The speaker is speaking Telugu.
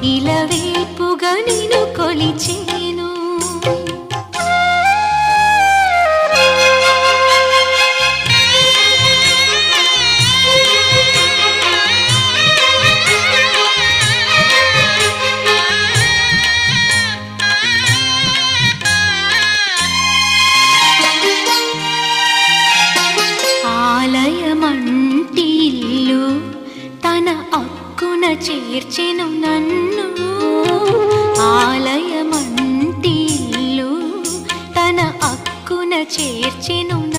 ఇలవేపుగా నిన్ను కొలిచేను. ఆలయమంటి ఇల్లు తన అక్కున చేర్చెను నన్ను. ఆలయమంటి ఇల్లు తన అక్కున చేర్చెను.